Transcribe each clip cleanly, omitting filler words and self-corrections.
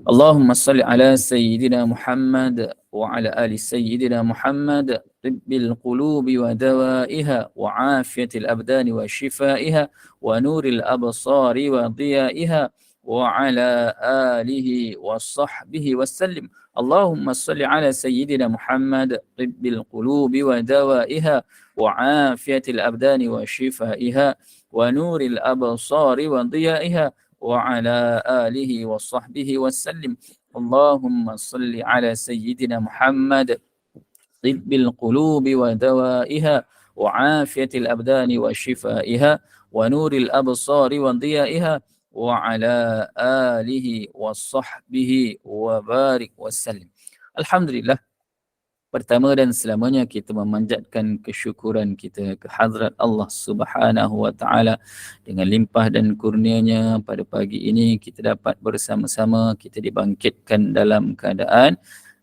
اللهم صل على سيدنا محمد وعلى آل سيدنا محمد طب القلوب ودوائها وعافية الأبدان وشفائها ونور الأبصار وضيائها وعلى آله وصحبه وسلم. اللهم صل على سيدنا محمد طب القلوب ودوائها وعافية الأبدان وشفائها ونور الأبصار وضيائها وعلى آله وصحبه وسلم. اللهم صل على سيدنا محمد طب القلوب ودوائها وعافية الأبدان وشفائها ونور الأبصار وضيائها وعلى آله وصحبه وبارك وسلم. الحمد لله. Pertama dan selamanya kita memanjatkan kesyukuran kita ke hadrat Allah Subhanahu wa taala dengan limpah dan kurnianya pada pagi ini kita dapat bersama-sama, kita dibangkitkan dalam keadaan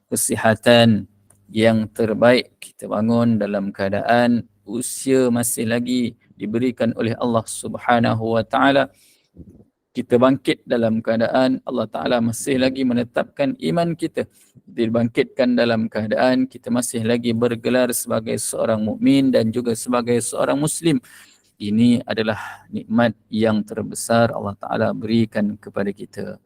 kesihatan yang terbaik. Kita bangun dalam keadaan usia masih lagi diberikan oleh Allah Subhanahu wa taala. Kita bangkit dalam keadaan Allah Ta'ala masih lagi menetapkan iman kita. Dibangkitkan dalam keadaan kita masih lagi bergelar sebagai seorang mukmin dan juga sebagai seorang Muslim. Ini adalah nikmat yang terbesar Allah Ta'ala berikan kepada kita.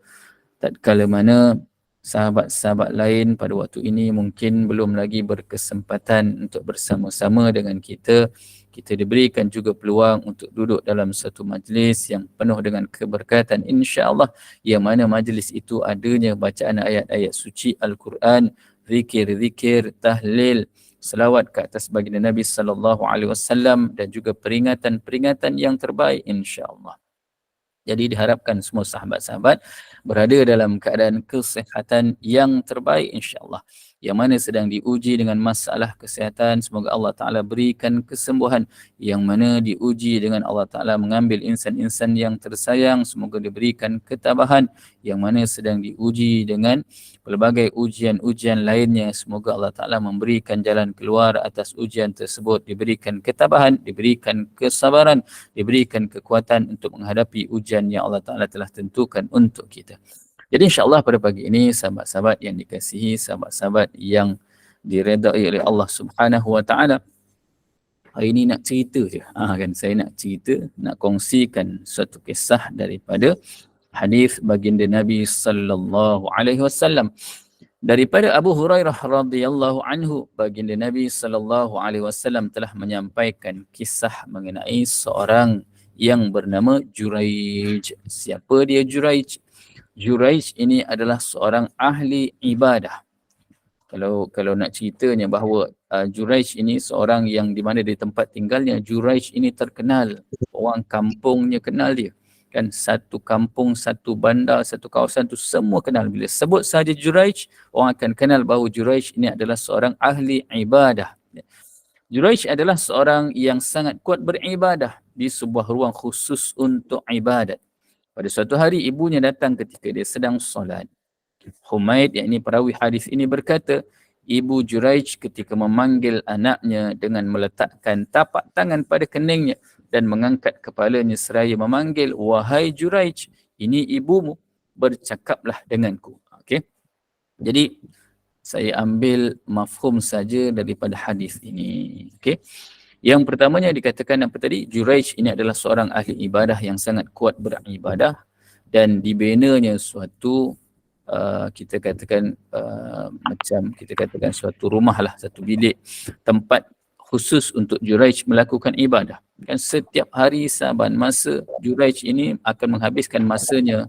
Tatkala mana sahabat-sahabat lain pada waktu ini mungkin belum lagi berkesempatan untuk bersama-sama dengan kita. Kita diberikan juga peluang untuk duduk dalam satu majlis yang penuh dengan keberkatan insya-Allah, yang mana majlis itu adanya bacaan ayat-ayat suci Al-Quran, zikir-zikir, tahlil, selawat ke atas baginda Nabi sallallahu alaihi wasallam dan juga peringatan-peringatan yang terbaik insya-Allah. Jadi diharapkan semua sahabat-sahabat berada dalam keadaan kesihatan yang terbaik insya-Allah. Yang mana sedang diuji dengan masalah kesihatan, semoga Allah Ta'ala berikan kesembuhan. Yang mana diuji dengan Allah Ta'ala mengambil insan-insan yang tersayang, semoga diberikan ketabahan. Yang mana sedang diuji dengan pelbagai ujian-ujian lainnya, semoga Allah Ta'ala memberikan jalan keluar atas ujian tersebut, diberikan ketabahan, diberikan kesabaran, diberikan kekuatan untuk menghadapi ujian yang Allah Ta'ala telah tentukan untuk kita. Jadi insya-Allah pada pagi ini sahabat-sahabat yang dikasihi, sahabat-sahabat yang diredai oleh Allah Subhanahu wa taala, hari ini nak cerita je. Kan saya nak cerita, nak kongsikan suatu kisah daripada hadis baginda Nabi sallallahu alaihi wasallam. Daripada Abu Hurairah radhiyallahu anhu, baginda Nabi sallallahu alaihi wasallam telah menyampaikan kisah mengenai seorang yang bernama Juraij. Siapa dia Juraij? Juraij ini adalah seorang ahli ibadah. Kalau nak ceritanya bahawa Juraij ini seorang yang di mana di tempat tinggalnya Juraij ini terkenal, orang kampungnya kenal dia. Kan satu kampung, satu bandar, satu kawasan tu semua kenal. Bila sebut saja Juraij, orang akan kenal bahawa Juraij ini adalah seorang ahli ibadah. Juraij adalah seorang yang sangat kuat beribadah di sebuah ruang khusus untuk ibadat. Pada suatu hari ibunya datang ketika dia sedang solat. Humaid, yakni perawi hadis ini berkata, ibu Juraij ketika memanggil anaknya dengan meletakkan tapak tangan pada keningnya dan mengangkat kepalanya seraya memanggil, wahai Juraij, ini ibumu, bercakaplah denganku. Okey. Jadi saya ambil mafhum saja daripada hadis ini. Okey. Yang pertamanya dikatakan apa tadi? Juraij ini adalah seorang ahli ibadah yang sangat kuat beribadah dan dibinanya suatu kita katakan macam kita katakan suatu rumah lah, satu bilik tempat khusus untuk Juraij melakukan ibadah. Kan setiap hari saban masa Juraij ini akan menghabiskan masanya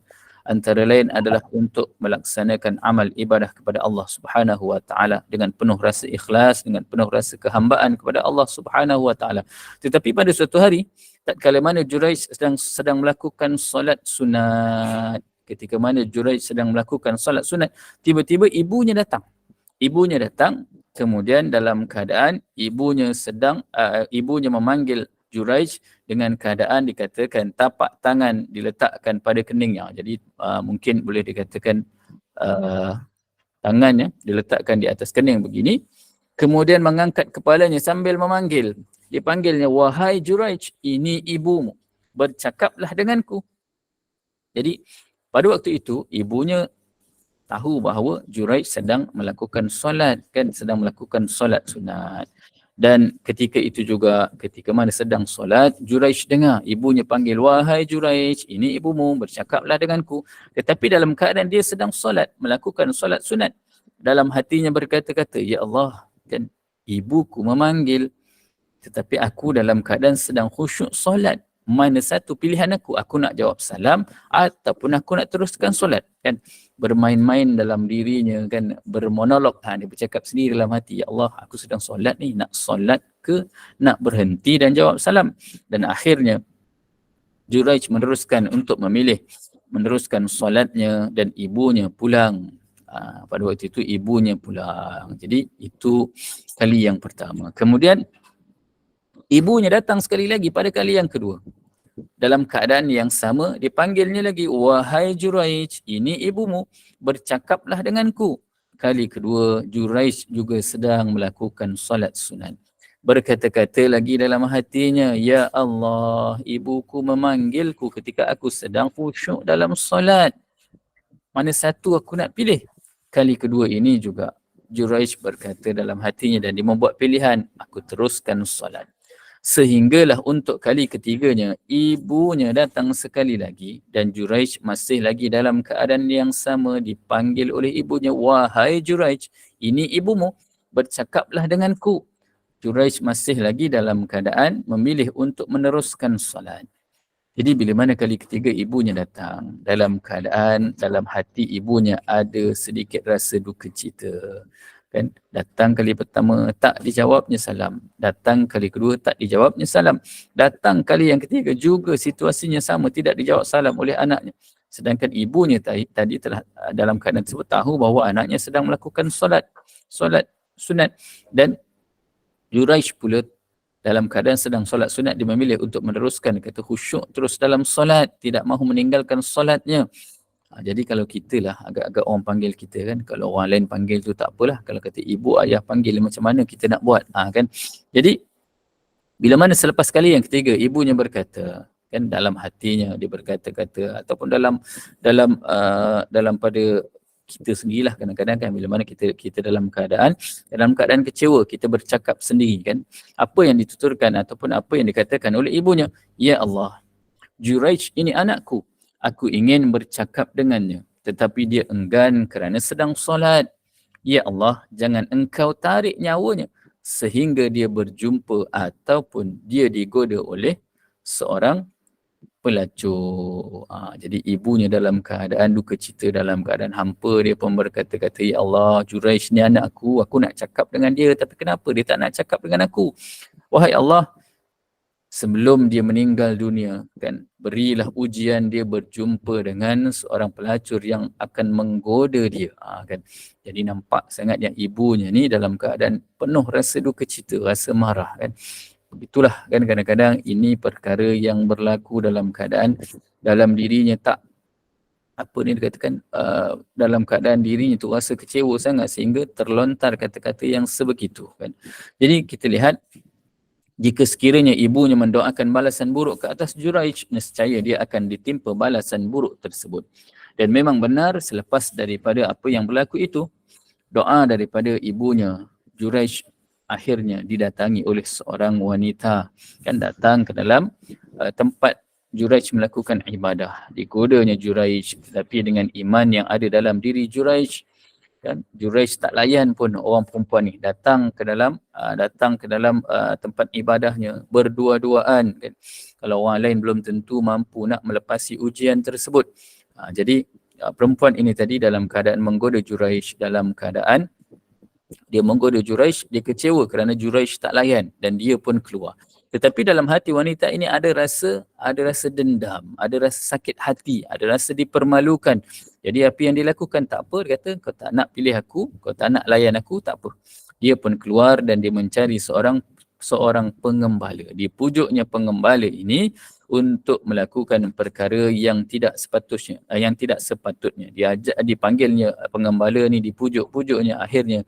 antara lain adalah untuk melaksanakan amal ibadah kepada Allah Subhanahu wa taala dengan penuh rasa ikhlas, dengan penuh rasa kehambaan kepada Allah Subhanahu wa taala. Tetapi pada suatu hari, tatkala mana Juraij sedang melakukan solat sunat, ketika mana Juraij sedang melakukan solat sunat, tiba-tiba ibunya datang. Ibunya datang, kemudian dalam keadaan ibunya memanggil Juraij dengan keadaan dikatakan tapak tangan diletakkan pada keningnya. Jadi mungkin boleh dikatakan tangannya diletakkan di atas kening begini. Kemudian mengangkat kepalanya sambil memanggil. Dipanggilnya, wahai Juraij, ini ibumu, bercakaplah denganku. Jadi pada waktu itu ibunya tahu bahawa Juraij sedang melakukan solat, kan, sedang melakukan solat sunat. Dan ketika itu juga, ketika mana sedang solat, Juraij dengar ibunya panggil, wahai Juraij, ini ibumu, bercakaplah denganku. Tetapi dalam keadaan dia sedang solat, melakukan solat sunat, dalam hatinya berkata-kata, ya Allah, kan, ibuku memanggil, tetapi aku dalam keadaan sedang khusyuk solat. Mana satu pilihan aku? Aku nak jawab salam ataupun aku nak teruskan solat, kan? Bermain-main dalam dirinya, kan, bermonolog, dia bercakap sendiri dalam hati, ya Allah, aku sedang solat ni, nak solat ke nak berhenti dan jawab salam? Dan akhirnya Juraij meneruskan untuk memilih meneruskan solatnya dan ibunya pulang. Pada waktu itu ibunya pulang. Jadi itu kali yang pertama. Kemudian ibunya datang sekali lagi pada kali yang kedua. Dalam keadaan yang sama, dipanggilnya lagi, wahai Juraij, ini ibumu, bercakaplah denganku. Kali kedua, Juraij juga sedang melakukan solat sunat. Berkata-kata lagi dalam hatinya, ya Allah, ibuku memanggilku ketika aku sedang khusyuk dalam solat. Mana satu aku nak pilih? Kali kedua ini juga, Juraij berkata dalam hatinya dan dia membuat pilihan, aku teruskan solat. Sehinggalah untuk kali ketiganya, ibunya datang sekali lagi dan Juraij masih lagi dalam keadaan yang sama, dipanggil oleh ibunya, wahai Juraij, ini ibumu, bercakaplah denganku. Juraij masih lagi dalam keadaan memilih untuk meneruskan solat. Jadi bila mana kali ketiga ibunya datang, dalam keadaan dalam hati ibunya ada sedikit rasa duka cita. Kan, datang kali pertama tak dijawabnya salam, datang kali kedua tak dijawabnya salam, datang kali yang ketiga juga situasinya sama, tidak dijawab salam oleh anaknya. Sedangkan ibunya tadi telah dalam keadaan tersebut tahu bahawa anaknya sedang melakukan solat sunat, dan Juraij pula dalam keadaan sedang solat sunat, dia memilih untuk meneruskan, kata khusyuk terus dalam solat, tidak mahu meninggalkan solatnya. Jadi kalau kita lah agak-agak orang panggil kita, kan, kalau orang lain panggil tu tak apalah, kalau kata ibu ayah panggil macam mana kita nak buat, kan. Jadi bila mana selepas kali yang ketiga ibunya berkata, kan, dalam hatinya dia berkata-kata, ataupun dalam pada kita sendirilah kadang-kadang, kan, bila mana kita dalam keadaan kecewa, kita bercakap sendiri, kan, apa yang dituturkan ataupun apa yang dikatakan oleh ibunya, ya Allah, Juraij ini anakku, aku ingin bercakap dengannya, tetapi dia enggan kerana sedang solat. Ya Allah, jangan engkau tarik nyawanya sehingga dia berjumpa ataupun dia digoda oleh seorang pelacur. Jadi ibunya dalam keadaan duka cita, dalam keadaan hampa, dia pun berkata-kata, ya Allah, Juraij ni anak aku nak cakap dengan dia, tapi kenapa dia tak nak cakap dengan aku? Wahai Allah, sebelum dia meninggal dunia, kan, berilah ujian dia berjumpa dengan seorang pelacur yang akan menggoda dia, kan. Jadi nampak sangat yang ibunya ni dalam keadaan penuh rasa duka cita, rasa marah, kan. Begitulah, kan, kadang-kadang ini perkara yang berlaku dalam keadaan dalam dirinya tak, apa ni dikatakan, dalam keadaan dirinya tu rasa kecewa sangat sehingga terlontar kata-kata yang sebegitu, kan. Jadi kita lihat, jika sekiranya ibunya mendoakan balasan buruk ke atas Juraij, nescaya dia akan ditimpa balasan buruk tersebut. Dan memang benar selepas daripada apa yang berlaku itu, doa daripada ibunya, Juraij akhirnya didatangi oleh seorang wanita, kan, datang ke dalam tempat Juraij melakukan ibadah. Digodanya Juraij, tetapi dengan iman yang ada dalam diri Juraij, kan, Juraij tak layan pun orang perempuan ni datang ke dalam tempat ibadahnya berdua-duaan, kan. Kalau orang lain belum tentu mampu nak melepasi ujian tersebut. Jadi perempuan ini tadi dalam keadaan menggoda Juraij, dalam keadaan dia menggoda Juraij, dia kecewa kerana Juraij tak layan dan dia pun keluar. Tetapi dalam hati wanita ini ada rasa dendam, ada rasa sakit hati, ada rasa dipermalukan. Jadi apa yang dilakukan, tak apa, dia kata, kau tak nak pilih aku, kau tak nak layan aku, tak apa. Dia pun keluar dan dia mencari seorang pengembala. Dipujuknya pengembala ini untuk melakukan perkara yang tidak sepatutnya. Dipanggilnya pengembala ni, dipujuk-pujuknya, akhirnya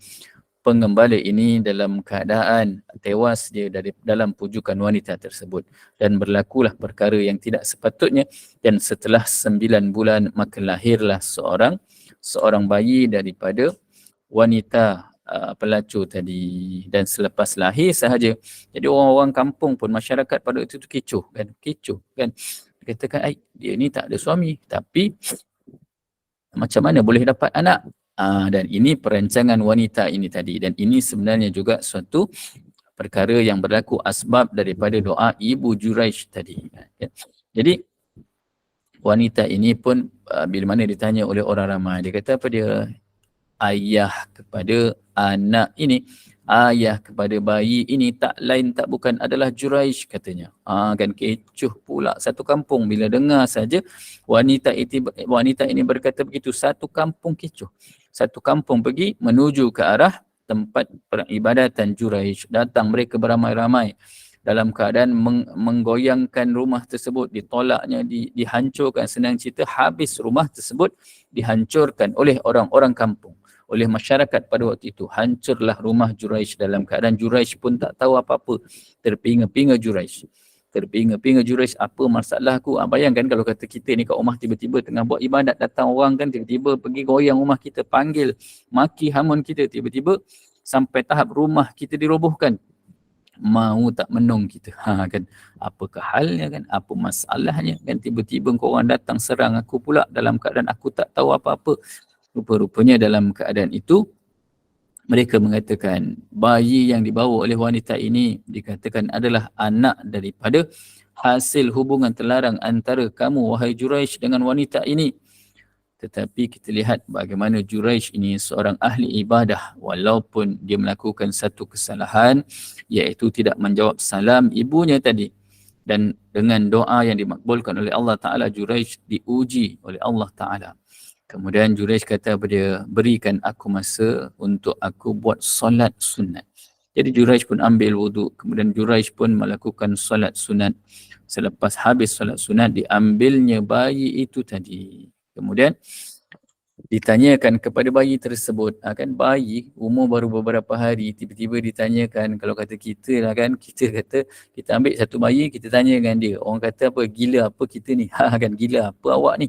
pengembala ini dalam keadaan tewas dia dalam pujukan wanita tersebut, dan berlakulah perkara yang tidak sepatutnya. Dan setelah 9 bulan maka lahirlah seorang bayi daripada wanita pelacur tadi, dan selepas lahir sahaja. Jadi orang-orang kampung pun, masyarakat pada waktu itu kecoh kan. Katakan, dia ni tak ada suami, tapi macam mana boleh dapat anak? Dan ini perancangan wanita ini tadi, dan ini sebenarnya juga suatu perkara yang berlaku asbab daripada doa ibu Juraish tadi. Jadi wanita ini pun bila mana ditanya oleh orang ramai, dia kata apa dia? Ayah kepada anak ini, ayah kepada bayi ini tak lain tak bukan adalah Juraish, katanya. Kan kecoh pula satu kampung bila dengar saja wanita ini berkata begitu. Satu kampung kecoh. Satu kampung pergi menuju ke arah tempat peribadatan Juraish. Datang mereka beramai-ramai dalam keadaan menggoyangkan rumah tersebut, ditolaknya, dihancurkan. Senang cerita, habis rumah tersebut dihancurkan oleh orang-orang kampung, oleh masyarakat pada waktu itu. Hancurlah rumah Juraish dalam keadaan Juraish pun tak tahu apa-apa. Terpinga-pinga Juraish. Apa masalah aku? Bayangkan kalau kata kita ni kat rumah tiba-tiba tengah buat ibadat, datang orang kan, tiba-tiba pergi goyang rumah kita, panggil, maki hamun kita, tiba-tiba sampai tahap rumah kita dirobohkan. Mau tak menung kita, kan, apakah halnya kan, apa masalahnya kan, tiba-tiba korang datang serang aku pula dalam keadaan aku tak tahu apa-apa. Rupa-rupanya dalam keadaan itu mereka mengatakan bayi yang dibawa oleh wanita ini dikatakan adalah anak daripada hasil hubungan terlarang antara kamu wahai Juraish dengan wanita ini. Tetapi kita lihat bagaimana Juraish ini seorang ahli ibadah, walaupun dia melakukan satu kesalahan iaitu tidak menjawab salam ibunya tadi, dan dengan doa yang dimakbulkan oleh Allah Ta'ala, Juraish diuji oleh Allah Ta'ala. Kemudian Juraish kata kepada dia, berikan aku masa untuk aku buat solat sunat. Jadi Juraish pun ambil wuduk, kemudian Juraish pun melakukan solat sunat. Selepas habis solat sunat, diambilnya bayi itu tadi. Kemudian ditanyakan kepada bayi tersebut, kan bayi umur baru beberapa hari, tiba-tiba ditanyakan. Kalau kata kita lah kan, kita kata kita ambil satu bayi, kita tanya dengan dia, orang kata apa, gila apa kita ni, kan, gila apa awak ni,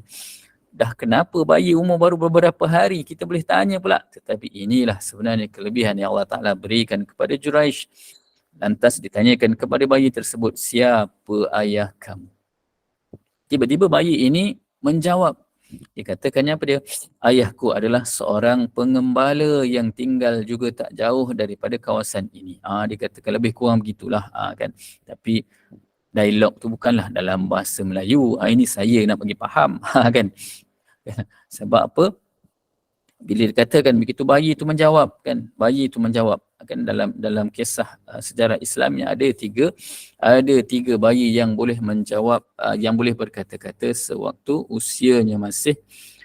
dah kenapa bayi umur baru beberapa hari kita boleh tanya pula. Tetapi inilah sebenarnya kelebihan yang Allah Ta'ala berikan kepada Juraish. Lantas ditanyakan kepada bayi tersebut, siapa ayah kamu? Tiba-tiba bayi ini menjawab. Dikatakannya apa dia? Ayahku adalah seorang pengembala yang tinggal juga tak jauh daripada kawasan ini. Dikatakan lebih kurang begitulah, kan. Tapi dialog tu bukanlah dalam bahasa Melayu. Ini saya nak bagi faham, kan. Sebab apa? Bila dikatakan begitu, bayi itu menjawab, kan. Bayi itu menjawab, kan, dalam kisah sejarah Islamnya ada tiga bayi yang boleh menjawab, yang boleh berkata-kata sewaktu usianya masih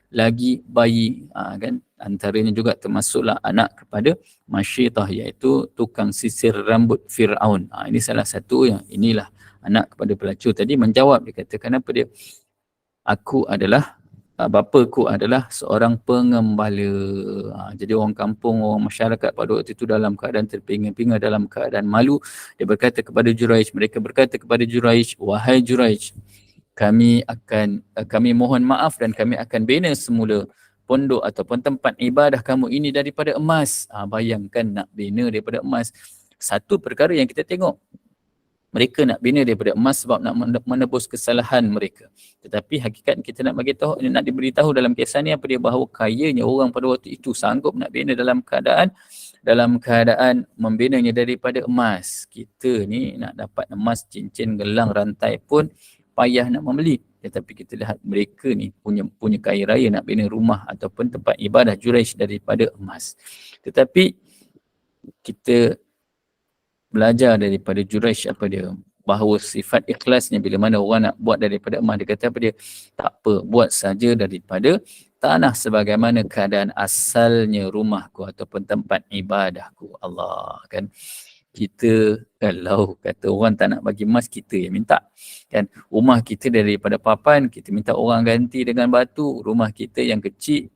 lagi bayi, kan. Antaranya juga termasuklah anak kepada Masyitah, iaitu tukang sisir rambut Fir'aun. Ini salah satu yang inilah anak kepada pelacur tadi menjawab. Dikatakan apa dia? Aku adalah bapaku adalah seorang pengembala. Jadi orang kampung, orang masyarakat pada waktu itu dalam keadaan terpinga-pinga, dalam keadaan malu. Dia berkata kepada Juraish, mereka berkata kepada Juraish, wahai Juraish, kami mohon maaf dan kami akan bina semula pondok ataupun tempat ibadah kamu ini daripada emas. Bayangkan nak bina daripada emas. Satu perkara yang kita tengok, mereka nak bina daripada emas sebab nak menebus kesalahan mereka. Tetapi hakikat kita nak diberitahu dalam kisah ni apa dia, bahawa kayanya orang pada waktu itu sanggup nak bina dalam keadaan membinanya daripada emas. Kita ni nak dapat emas, cincin, gelang, rantai pun payah nak membeli. Tetapi kita lihat mereka ni punya kaya raya nak bina rumah ataupun tempat ibadah Juraish daripada emas. Tetapi kita belajar daripada Juraish apa dia, bahawa sifat ikhlasnya bila mana orang nak buat daripada emas, dia kata apa dia, tak apa, buat saja daripada tanah sebagaimana keadaan asalnya rumahku ataupun tempat ibadahku. Allah, kan. Kita kalau kata orang tak nak bagi emas, kita yang minta, kan. Rumah kita daripada papan, kita minta orang ganti dengan batu. Rumah kita yang kecil,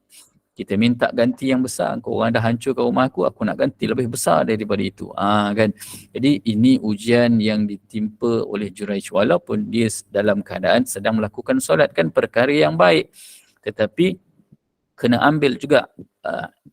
kita minta ganti yang besar. Kau orang dah hancurkan rumah aku nak ganti lebih besar daripada itu. Kan. Jadi ini ujian yang ditimpa oleh Juraish, walaupun dia dalam keadaan sedang melakukan solat, kan, perkara yang baik. Tetapi kena ambil juga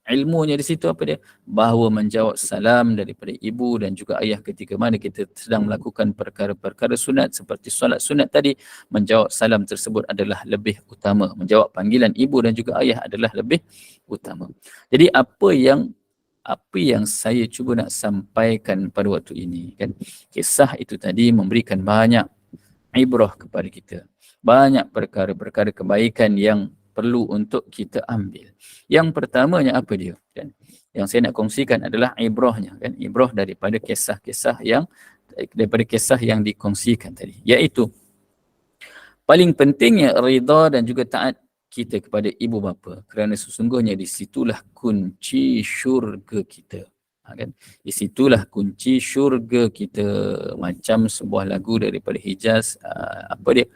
ilmunya di situ apa dia? Bahawa menjawab salam daripada ibu dan juga ayah ketika mana kita sedang melakukan perkara-perkara sunat seperti solat sunat tadi, menjawab salam tersebut adalah lebih utama. Menjawab panggilan ibu dan juga ayah adalah lebih utama. Jadi apa yang saya cuba nak sampaikan pada waktu ini kan, kisah itu tadi memberikan banyak ibrah kepada kita. Banyak perkara-perkara kebaikan yang perlu untuk kita ambil. Yang pertamanya apa dia? Kan? Yang saya nak kongsikan adalah ibrahnya, kan? Ibrah daripada kisah-kisah yang dikongsikan tadi, iaitu paling pentingnya rida dan juga taat kita kepada ibu bapa, kerana sesungguhnya di situlah kunci syurga kita. Kan? Di situlah kunci syurga kita. Macam sebuah lagu daripada Hijaz, apa dia?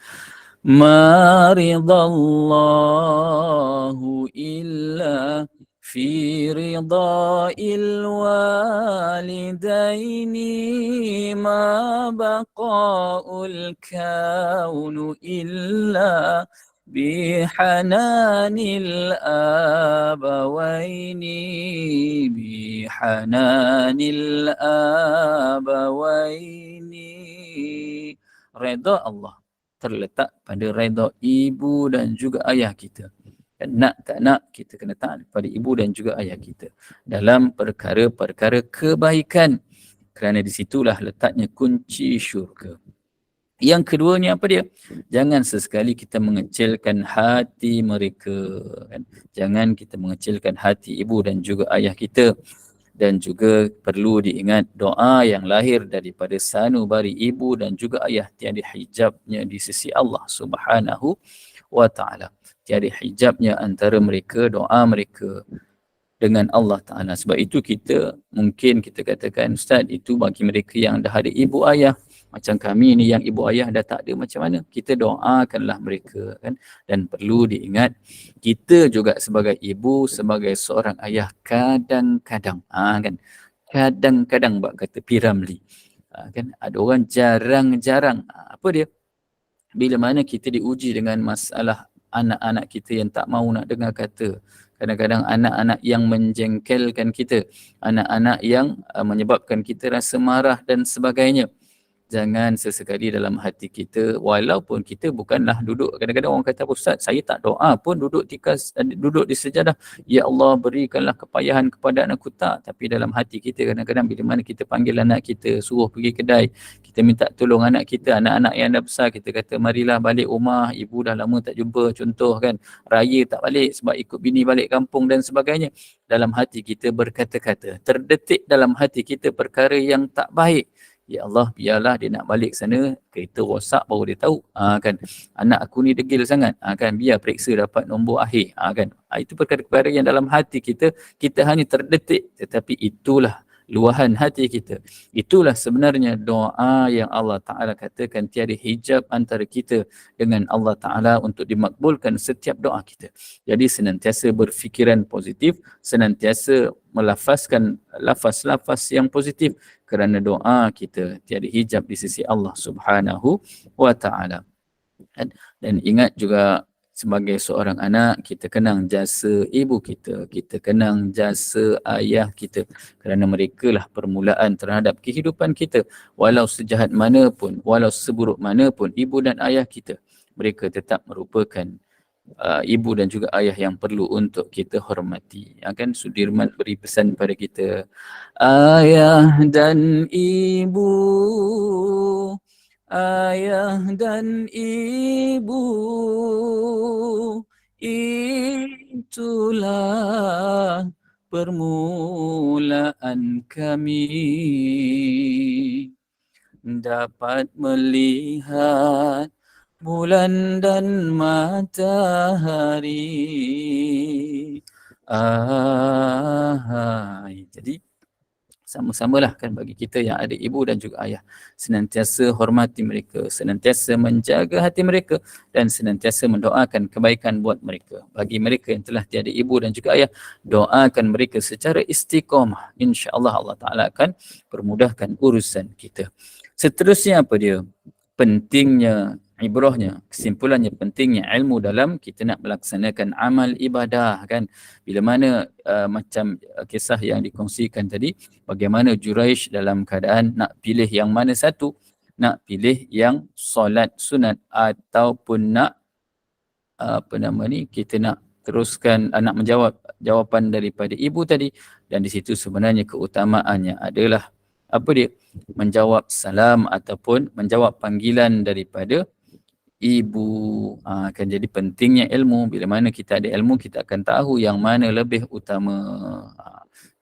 Ma ridallahu illa fi rida'il walidaini ma baqa'ul kaunu illa bihananil abawaini redha Allah terletak pada redha ibu dan juga ayah kita. Nak tak nak, kita kena taat pada ibu dan juga ayah kita dalam perkara-perkara kebaikan, kerana di situlah letaknya kunci syurga. Yang keduanya apa dia? Jangan sesekali kita mengecilkan hati mereka. Kan? Jangan kita mengecilkan hati ibu dan juga ayah kita. Dan juga perlu diingat doa yang lahir daripada sanubari ibu dan juga ayah tiada hijabnya di sisi Allah Subhanahu wa Ta'ala. Tiada hijabnya antara mereka, doa mereka dengan Allah Ta'ala. Sebab itu mungkin kita katakan, Ustaz, itu bagi mereka yang dah ada ibu ayah. Macam kami ni yang ibu ayah dah tak ada, macam mana? Kita doakanlah mereka, kan? Dan perlu diingat, kita juga sebagai ibu, sebagai seorang ayah, kadang-kadang, kadang-kadang bak kata Piramli, kan? Ada orang jarang-jarang, apa dia? Bila mana kita diuji dengan masalah anak-anak kita yang tak mau nak dengar kata, kadang-kadang anak-anak yang menjengkelkan kita, anak-anak yang menyebabkan kita rasa marah dan sebagainya. Jangan sesekali dalam hati kita, walaupun kita bukanlah duduk, kadang-kadang orang kata, Ustaz, saya tak doa pun duduk di sejadah, ya Allah berikanlah kepayahan kepada anakku, tak. Tapi dalam hati kita kadang-kadang bila mana kita panggil anak kita, suruh pergi kedai, kita minta tolong anak kita, anak-anak yang dah besar, kita kata marilah balik rumah, ibu dah lama tak jumpa, contoh kan, raya tak balik sebab ikut bini balik kampung dan sebagainya. Dalam hati kita berkata-kata, terdetik dalam hati kita perkara yang tak baik. Ya Allah, biarlah dia nak balik sana, kereta rosak baru dia tahu. Kan, anak aku ni degil sangat. Kan, biar periksa dapat nombor akhir. Kan, itu perkara-perkara yang dalam hati kita hanya terdetik, tetapi itulah luahan hati kita. Itulah sebenarnya doa yang Allah Ta'ala katakan tiada hijab antara kita dengan Allah Ta'ala untuk dimakbulkan setiap doa kita. Jadi senantiasa berfikiran positif, senantiasa melafazkan lafaz-lafaz yang positif, kerana doa kita tiada hijab di sisi Allah Subhanahu wa Ta'ala. Dan ingat juga, sebagai seorang anak, kita kenang jasa ibu kita, kita kenang jasa ayah kita, kerana mereka lah permulaan terhadap kehidupan kita. Walau sejahat mana pun, walau seburuk mana pun ibu dan ayah kita, mereka tetap merupakan ibu dan juga ayah yang perlu untuk kita hormati. Kan Sudirman beri pesan pada kita, ayah dan ibu, ayah dan ibu, itulah permulaan kami dapat melihat bulan dan matahari. Jadi sama-samalah kan bagi kita yang ada ibu dan juga ayah, senantiasa hormati mereka, senantiasa menjaga hati mereka, dan senantiasa mendoakan kebaikan buat mereka. Bagi mereka yang telah tiada ibu dan juga ayah, doakan mereka secara istiqamah. InsyaAllah Allah Ta'ala akan permudahkan urusan kita. Seterusnya apa dia? Pentingnya ibrahnya, kesimpulannya pentingnya ilmu dalam kita nak melaksanakan amal ibadah kan. Bila mana macam kisah yang dikongsikan tadi, bagaimana Juraish dalam keadaan nak pilih yang mana satu, nak pilih yang solat sunat ataupun nak kita nak teruskan nak menjawab jawapan daripada ibu tadi. Dan di situ sebenarnya keutamaannya adalah apa dia? Menjawab salam ataupun menjawab panggilan daripada ibu. Akan jadi pentingnya ilmu. Bila mana kita ada ilmu, kita akan tahu yang mana lebih utama.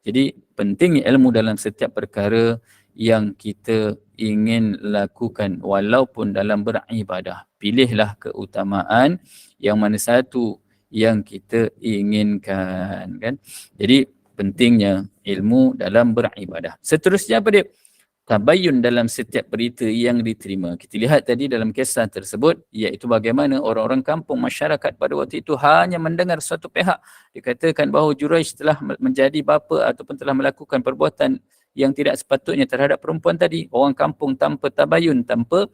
Jadi pentingnya ilmu dalam setiap perkara yang kita ingin lakukan walaupun dalam beribadah. Pilihlah keutamaan yang mana satu yang kita inginkan kan. Jadi pentingnya ilmu dalam beribadah. Seterusnya apa dia? Tabayun dalam setiap berita yang diterima. Kita lihat tadi dalam kisah tersebut, iaitu bagaimana orang-orang kampung masyarakat pada waktu itu hanya mendengar suatu pihak. Dikatakan bahawa Juraish telah menjadi bapa ataupun telah melakukan perbuatan yang tidak sepatutnya terhadap perempuan tadi. Orang kampung tanpa tabayun, tanpa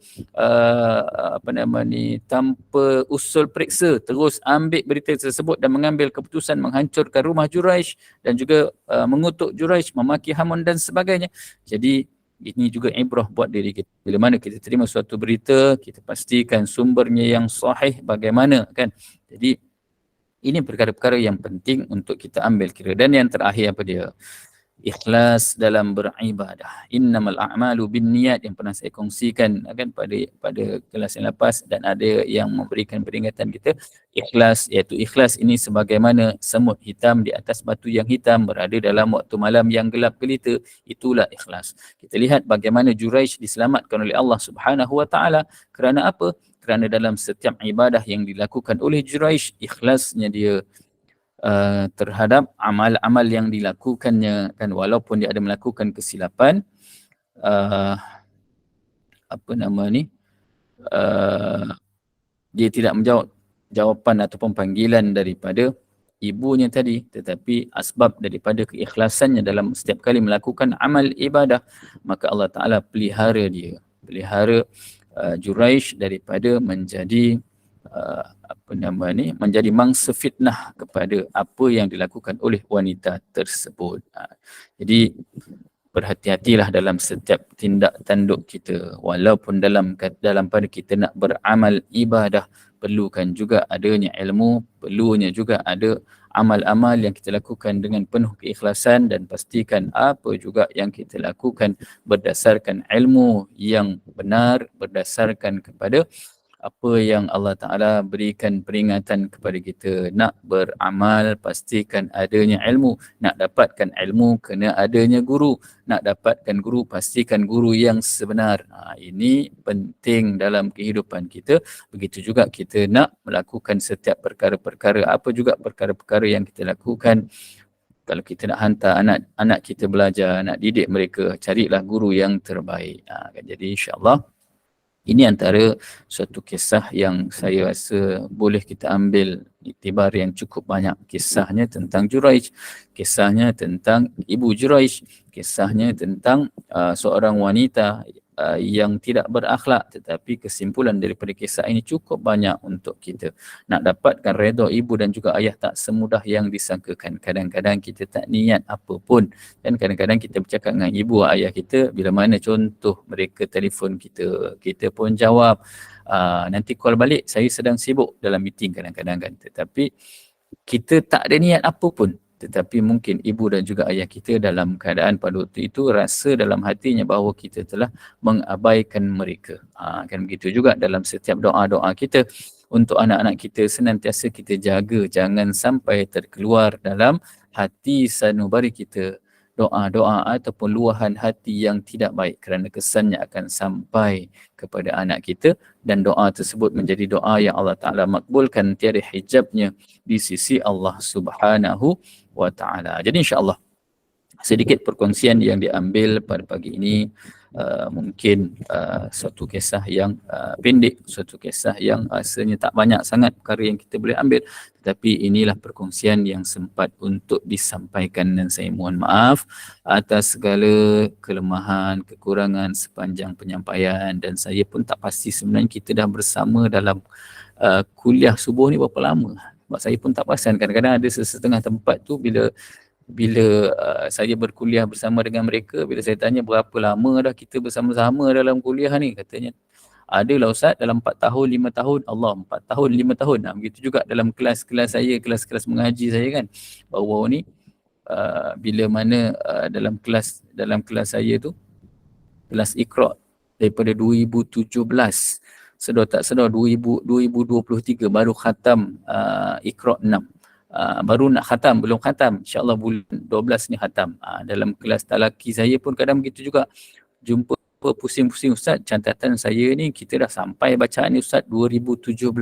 tanpa usul periksa, terus ambil berita tersebut dan mengambil keputusan menghancurkan rumah Juraish dan juga mengutuk Juraish, memaki Hamun dan sebagainya. Jadi ini juga ibrah buat diri kita. Bila mana kita terima suatu berita, kita pastikan sumbernya yang sahih bagaimana kan. Jadi ini perkara-perkara yang penting untuk kita ambil kira. Dan yang terakhir apa dia? Ikhlas dalam beribadah. Innamal a'malu binniyat yang pernah saya kongsikan kan pada kelas yang lepas, dan ada yang memberikan peringatan kita. Ikhlas, iaitu ikhlas ini sebagaimana semut hitam di atas batu yang hitam berada dalam waktu malam yang gelap gelita. Itulah ikhlas. Kita lihat bagaimana Juraish diselamatkan oleh Allah Subhanahu wa taala. Kerana apa? Kerana dalam setiap ibadah yang dilakukan oleh Juraish, ikhlasnya dia terhadap amal-amal yang dilakukannya kan, walaupun dia ada melakukan kesilapan, dia tidak menjawab jawapan ataupun panggilan daripada ibunya tadi, tetapi asbab daripada keikhlasannya dalam setiap kali melakukan amal ibadah, maka Allah Ta'ala pelihara dia, pelihara Juraish daripada menjadi menjadi mangsa fitnah kepada apa yang dilakukan oleh wanita tersebut. Jadi berhati-hatilah dalam setiap tindak tanduk kita, walaupun dalam pada kita nak beramal ibadah, perlukan juga adanya ilmu, perlunya juga ada amal-amal yang kita lakukan dengan penuh keikhlasan, dan pastikan apa juga yang kita lakukan berdasarkan ilmu yang benar, berdasarkan kepada apa yang Allah Ta'ala berikan peringatan kepada kita. Nak beramal, pastikan adanya ilmu. Nak dapatkan ilmu, kena adanya guru. Nak dapatkan guru, pastikan guru yang sebenar. Ini penting dalam kehidupan kita. Begitu juga kita nak melakukan setiap perkara-perkara. Apa juga perkara-perkara yang kita lakukan. Kalau kita nak hantar anak kita belajar, nak didik mereka, carilah guru yang terbaik. Jadi insyaAllah, ini antara suatu kisah yang saya rasa boleh kita ambil iktibar yang cukup banyak. Kisahnya tentang Juraish, kisahnya tentang ibu Juraish, kisahnya tentang seorang wanita yang tidak berakhlak, tetapi kesimpulan daripada kisah ini cukup banyak untuk kita. Nak dapatkan redha ibu dan juga ayah tak semudah yang disangkakan. Kadang-kadang kita tak niat apa pun, dan kadang-kadang kita bercakap dengan ibu ayah kita, bila mana contoh mereka telefon kita, kita pun jawab, nanti call balik, saya sedang sibuk dalam meeting kadang-kadang kan. Tetapi kita tak ada niat apa pun, tetapi mungkin ibu dan juga ayah kita dalam keadaan pada waktu itu rasa dalam hatinya bahawa kita telah mengabaikan mereka. Kan begitu juga dalam setiap doa-doa kita untuk anak-anak kita, senantiasa kita jaga jangan sampai terkeluar dalam hati sanubari kita doa-doa ataupun luahan hati yang tidak baik, kerana kesannya akan sampai kepada anak kita, dan doa tersebut menjadi doa yang Allah Ta'ala makbulkan, tiada hijabnya di sisi Allah Subhanahu wa Ta'ala. Jadi insyaAllah sedikit perkongsian yang diambil pada pagi ini mungkin suatu kisah yang pendek, suatu kisah yang rasanya tak banyak sangat perkara yang kita boleh ambil, tetapi inilah perkongsian yang sempat untuk disampaikan dan saya mohon maaf atas segala kelemahan, kekurangan sepanjang penyampaian, dan saya pun tak pasti sebenarnya kita dah bersama dalam kuliah subuh ni berapa lama. Sebab saya pun tak perasan, kadang-kadang ada setengah tempat tu bila saya berkuliah bersama dengan mereka, bila saya tanya berapa lama dah kita bersama-sama dalam kuliah ni, katanya adalah Ustaz dalam 4 tahun, 5 tahun, Allah 4 tahun, 5 tahun. Nah, begitu juga dalam kelas-kelas saya, kelas-kelas mengaji saya kan. Baru-baru ni bila mana dalam kelas saya tu, kelas Iqra daripada 2017, sedar tak sedar 2023 baru khatam Iqra 6. Baru nak khatam, belum khatam, insyaAllah bulan 12 ni khatam. Dalam kelas talaki saya pun kadang begitu juga, jumpa pusing-pusing Ustaz, catatan saya ni kita dah sampai bacaan ni Ustaz 2017.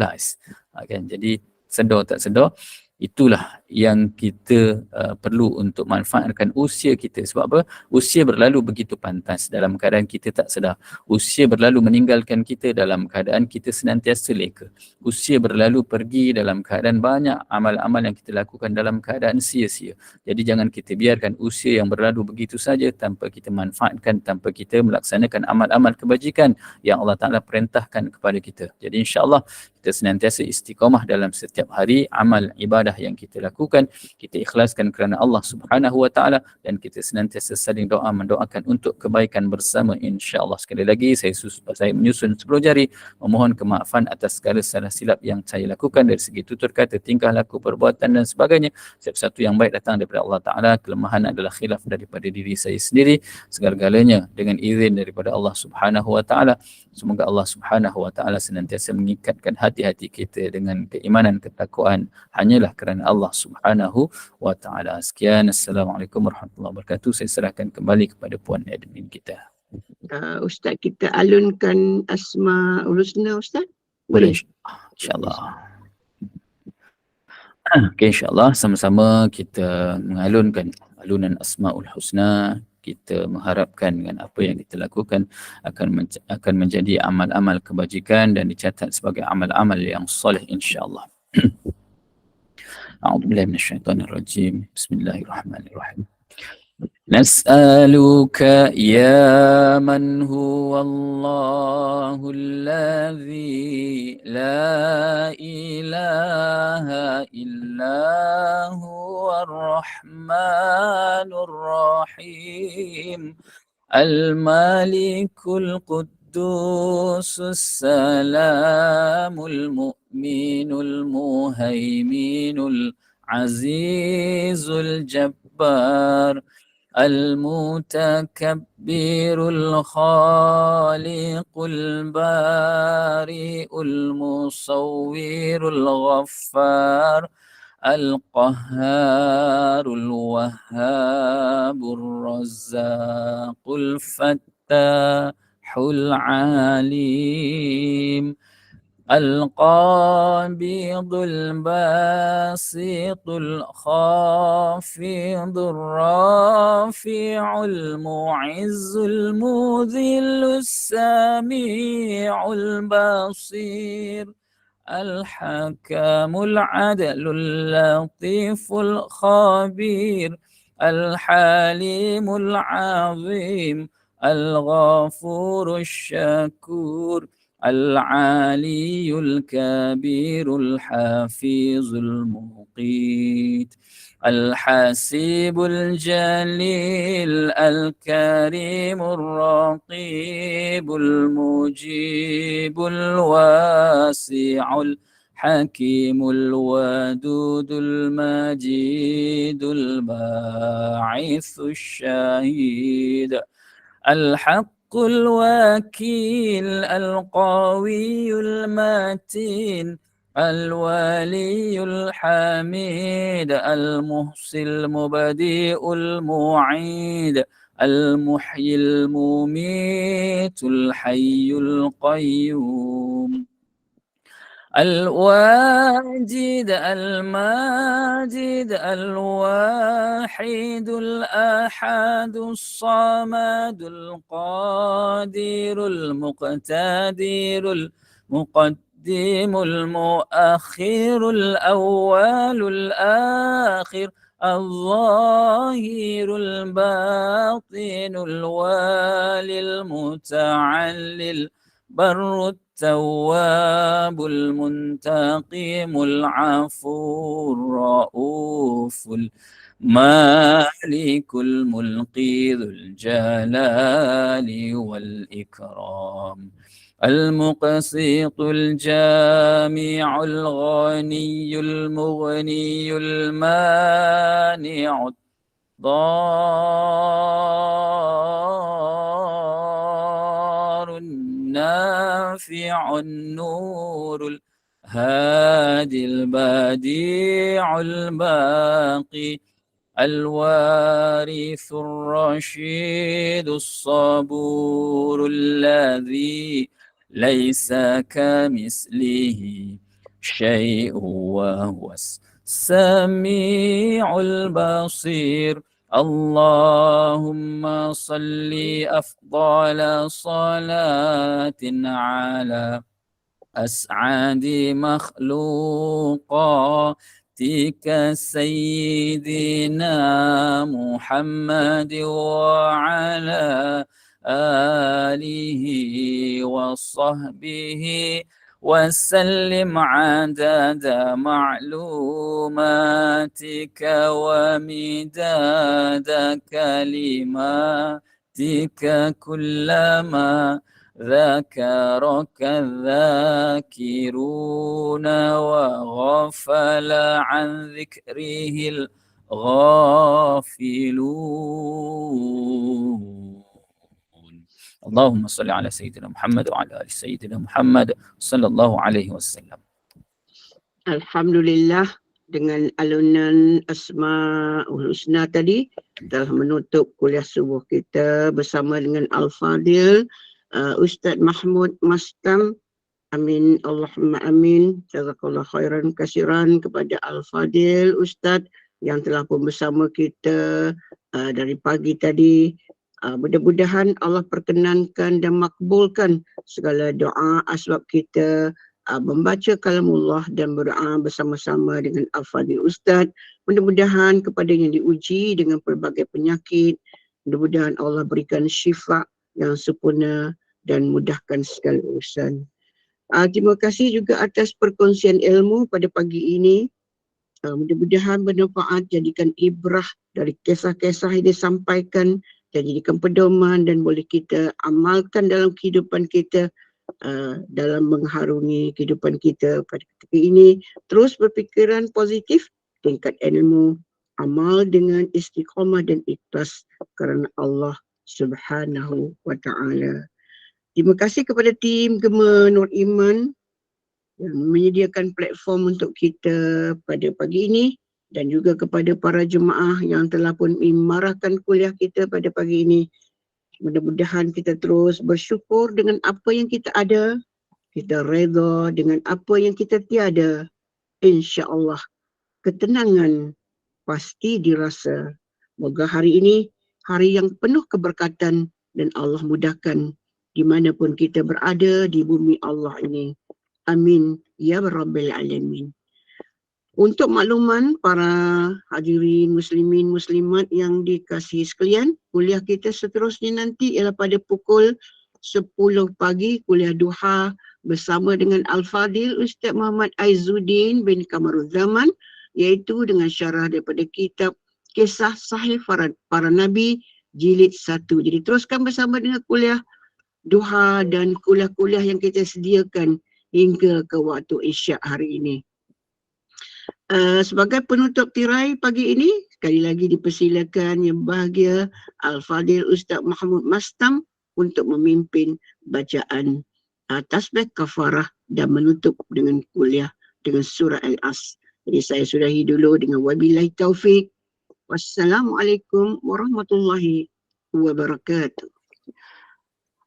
Kan? Jadi sedar tak sedar, itulah yang kita perlu untuk manfaatkan usia kita. Sebab apa? Usia berlalu begitu pantas dalam keadaan kita tak sedar. Usia berlalu meninggalkan kita dalam keadaan kita senantiasa leka. Usia berlalu pergi dalam keadaan banyak amal-amal yang kita lakukan dalam keadaan sia-sia. Jadi jangan kita biarkan usia yang berlalu begitu saja tanpa kita manfaatkan, tanpa kita melaksanakan amal-amal kebajikan yang Allah Ta'ala perintahkan kepada kita. Jadi insya-Allah kita senantiasa istiqamah dalam setiap hari amal ibadah yang kita lakukan, kita ikhlaskan kerana Allah Subhanahu Wa Ta'ala, dan kita senantiasa saling doa mendoakan untuk kebaikan bersama insya-Allah. Sekali lagi saya menyusun 10 jari memohon kemaafan atas segala salah silap yang saya lakukan dari segi tutur kata, tingkah laku, perbuatan dan sebagainya. Setiap satu yang baik datang daripada Allah Ta'ala, kelemahan adalah khilaf daripada diri saya sendiri. Segala-galanya dengan izin daripada Allah Subhanahu Wa Ta'ala. Semoga Allah Subhanahu Wa Ta'ala senantiasa mengikatkan hati-hati kita dengan keimanan, ketakwaan hanyalah kerana Allah Subhanahu Wa Ta'ala. Sekian, Assalamualaikum warahmatullahi wabarakatuh. Saya serahkan kembali kepada Puan Admin kita. Ustaz, kita alunkan Asmaul Husna, Ustaz? Boleh, insyaAllah. Okay, insyaAllah sama-sama kita mengalunkan alunan Asmaul Husna. Kita mengharapkan dengan apa yang kita lakukan akan menjadi amal-amal kebajikan dan dicatat sebagai amal-amal yang soleh insya-Allah. A'udzubillahi minasyaitonirrajim. Bismillahirrahmanirrahim. Nas'aluka ya man huwa Allahul ladzi la ilaha illa huwar rahmanur rahim al-malikul quddusus salamul mu'minul muhaiminul azizul jabbar المتكبر الخالق البارئ المصور الغفار القهار الوهاب الرزاق الفتاح العليم القابض الباسط الخافض الرافع المعز المذل السميع البصير الحكم العدل اللطيف الخبير الحليم العظيم الغفور الشكور العالي الكبير الحفيظ المقيت الحسيب الجليل الكريم الرقيب المجيب الواسع الحكيم الودود المجيد الباعث الشهيد الحق الوكيل القوي المتين الولي الحميد المحصي المبدئ المعيد المحيي المميت الحي القيوم الواجد الماجد الواحد الأحد الصمد القادر المقتدر المقدم المؤخر الأول الآخر الظاهر الباطن الوالي المتعلل بر التواب المنتقم العفو الرؤوف المالك الملقي ذو الجلال والإكرام المقسط الجامع الغني المغني المانع الضار النافع النور الهادي البديع الباقي الوارث الرشيد الصبور الذي ليس كمثله شيء وهو السميع البصير اللهم صل أفضل صلاة على أسعد مخلوقاتك سيدنا محمد وعلى آله وصحبه وسلم عدد معلوماتك ومداد كلماتك كلما ذكرك الذاكرون وغفل عن ذكره الغافلون اللهم صل على سيدنا محمد وعلى آل سيدنا محمد صلى الله عليه وسلم. Alhamdulillah, dengan alunan Asmaul Husna tadi telah menutup kuliah subuh kita bersama dengan Al-Fadil Ustaz Mahmud Mastam. Amin Allahumma amin. Jazakallah khairan kasiran kepada Al-Fadil Ustaz yang telah pun bersama kita dari pagi tadi. Mudah-mudahan Allah perkenankan dan makbulkan segala doa asbab kita membaca kalamullah dan berdoa bersama-sama dengan Al-Fadil Ustaz. Mudah-mudahan kepada yang diuji dengan pelbagai penyakit, mudah-mudahan Allah berikan syifa yang sempurna dan mudahkan segala urusan. Terima kasih juga atas perkongsian ilmu pada pagi ini. Mudah-mudahan bermanfaat, jadikan ibrah dari kisah-kisah yang disampaikan dan jadikan pedoman dan boleh kita amalkan dalam kehidupan kita, dalam mengharungi kehidupan kita pada ketika ini. Terus berfikiran positif, tingkat ilmu, amal dengan istiqamah dan ikhlas kerana Allah Subhanahu wa Ta'ala. Terima kasih kepada tim Gema Nur Iman yang menyediakan platform untuk kita pada pagi ini, dan juga kepada para jemaah yang telah pun memarahkan kuliah kita pada pagi ini. Mudah-mudahan kita terus bersyukur dengan apa yang kita ada, kita redha dengan apa yang kita tiada. InsyaAllah ketenangan pasti dirasa. Moga hari ini hari yang penuh keberkatan dan Allah mudahkan dimanapun kita berada di bumi Allah ini. Amin ya Rabbil Alamin. Untuk makluman para hadirin muslimin muslimat yang dikasihi sekalian, kuliah kita seterusnya nanti ialah pada pukul 10 pagi, kuliah duha bersama dengan Al-Fadil Ustaz Muhammad Aizuddin bin Kamaruzzaman, iaitu dengan syarah daripada kitab Kisah Sahih Para Nabi jilid 1. Jadi teruskan bersama dengan kuliah duha dan kuliah-kuliah yang kita sediakan hingga ke waktu isyak hari ini. Sebagai penutup tirai pagi ini, sekali lagi dipersilakan yang bahagia Al-Fadil Ustaz Mahmud Mastam untuk memimpin bacaan tasbih kafarah dan menutup dengan kuliah dengan surah Al-As. Jadi saya sudahi dulu dengan wabillahi taufik. Wassalamualaikum warahmatullahi wabarakatuh.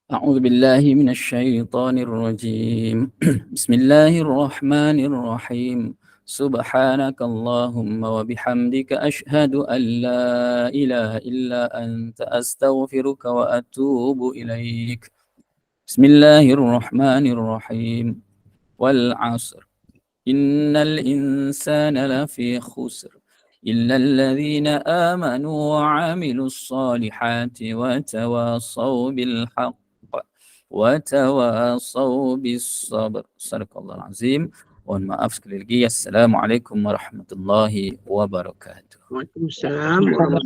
أعوذ بالله من الشيطان الرجيم بسم الله الرحمن الرحيم سبحانك اللهم وبحمدك أشهد أن لا إله إلا أنت أستغفرك وأتوب إليك بسم الله الرحمن الرحيم والعصر إن الإنسان لفي خسر إلا الذين آمنوا وعملوا الصالحات وتواصوا بالحق وتواصوا بالصبر. Sadaqallahul azim. Mohon maaf sekali lagi. Assalamualaikum warahmatullahi wabarakatuh. Waalaikumsalam warahmatullahi